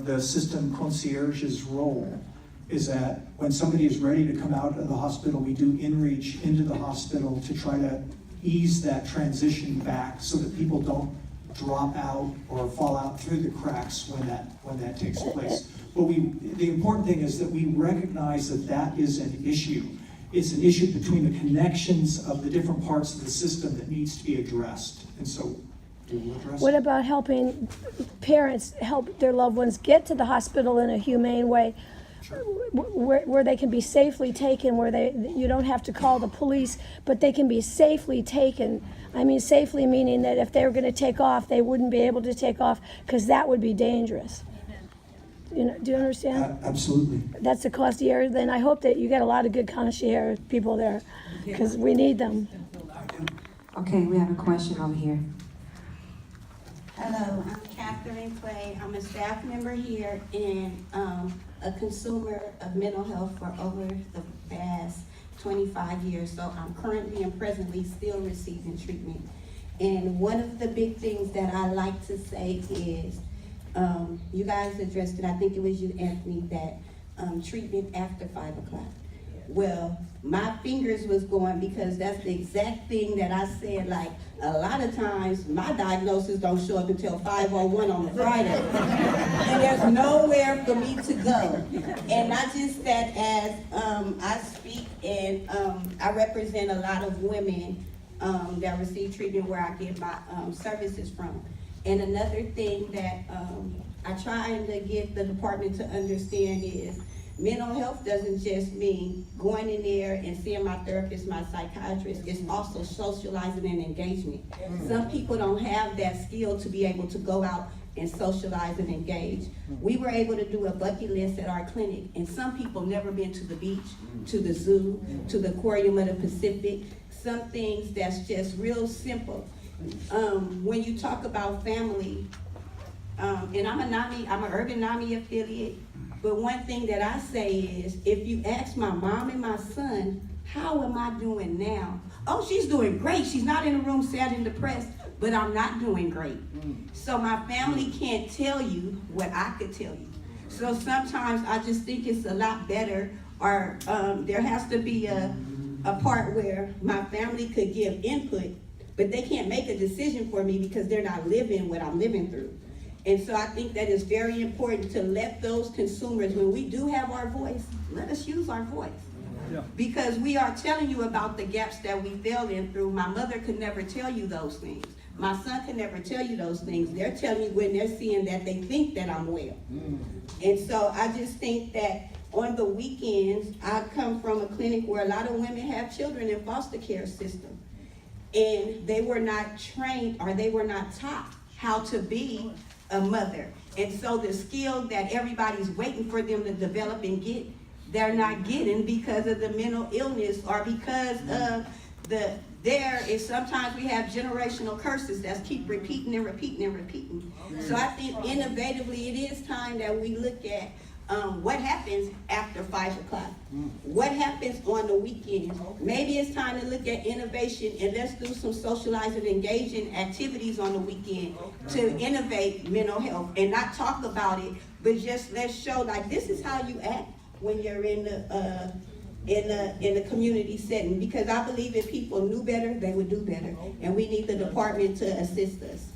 The system concierge's role is that when somebody is ready to come out of the hospital, we do in-reach into the hospital to try to ease that transition back so that people don't drop out or fall out through the cracks when that takes place. But the important thing is that we recognize that that is an issue. It's an issue between the connections of the different parts of the system that needs to be addressed. And so, we'll address What it. about helping parents help their loved ones get to the hospital in a humane way, where they can be safely taken, where you don't have to call the police, but they can be safely taken? I mean, safely meaning that if they were going to take off, they wouldn't be able to take off because that would be dangerous. You know, do you understand? Absolutely. That's the concierge. Then I hope that you get a lot of good concierge people there, because we need them. Okay, we have a question over here. Hello, I'm Catherine Clay. I'm a staff member here and a consumer of mental health for over the past 25 years. So I'm currently and presently still receiving treatment. And one of the big things that I like to say is, you guys addressed it, I think it was you, Anthony, that treatment after 5 o'clock. Well, my fingers was going because that's the exact thing that I said. Like, a lot of times my diagnosis don't show up until 5:01 on a Friday. And there's nowhere for me to go. And not just that, as I speak and I represent a lot of women that receive treatment where I get my services from. And another thing that I try to get the department to understand is mental health doesn't just mean going in there and seeing my therapist, my psychiatrist. It's also socializing and engagement. Some people don't have that skill to be able to go out and socialize and engage. We were able to do a bucket list at our clinic, and some people never been to the beach, to the zoo, to the Aquarium of the Pacific. Some things that's just real simple. When you talk about family, and I'm an Urban NAMI affiliate, but one thing that I say is, if you ask my mom and my son, how am I doing now? Oh, she's doing great. She's not in a room sad and depressed, but I'm not doing great. So my family can't tell you what I could tell you. So sometimes I just think it's a lot better, or there has to be a part where my family could give input, but they can't make a decision for me because they're not living what I'm living through. And so I think that is very important to let those consumers, when we do have our voice, let us use our voice. Yeah. Because we are telling you about the gaps that we fell in through. My mother could never tell you those things. My son could never tell you those things. They're telling you when they're seeing that they think that I'm well. And so I just think that on the weekends, I come from a clinic where a lot of women have children in foster care system. And they were not trained, or they were not taught how to be a mother. And so the skill that everybody's waiting for them to develop and get, they're not getting because of the mental illness, or because of sometimes we have generational curses that keep repeating and repeating and repeating. So I think innovatively it is time that we look at what happens after 5 o'clock? What happens on the weekends? Maybe it's time to look at innovation, and let's do some socializing, engaging activities on the weekend to innovate mental health, and not talk about it, but just let's show, like, this is how you act when you're in the community setting. Because I believe if people knew better, they would do better, and we need the department to assist us.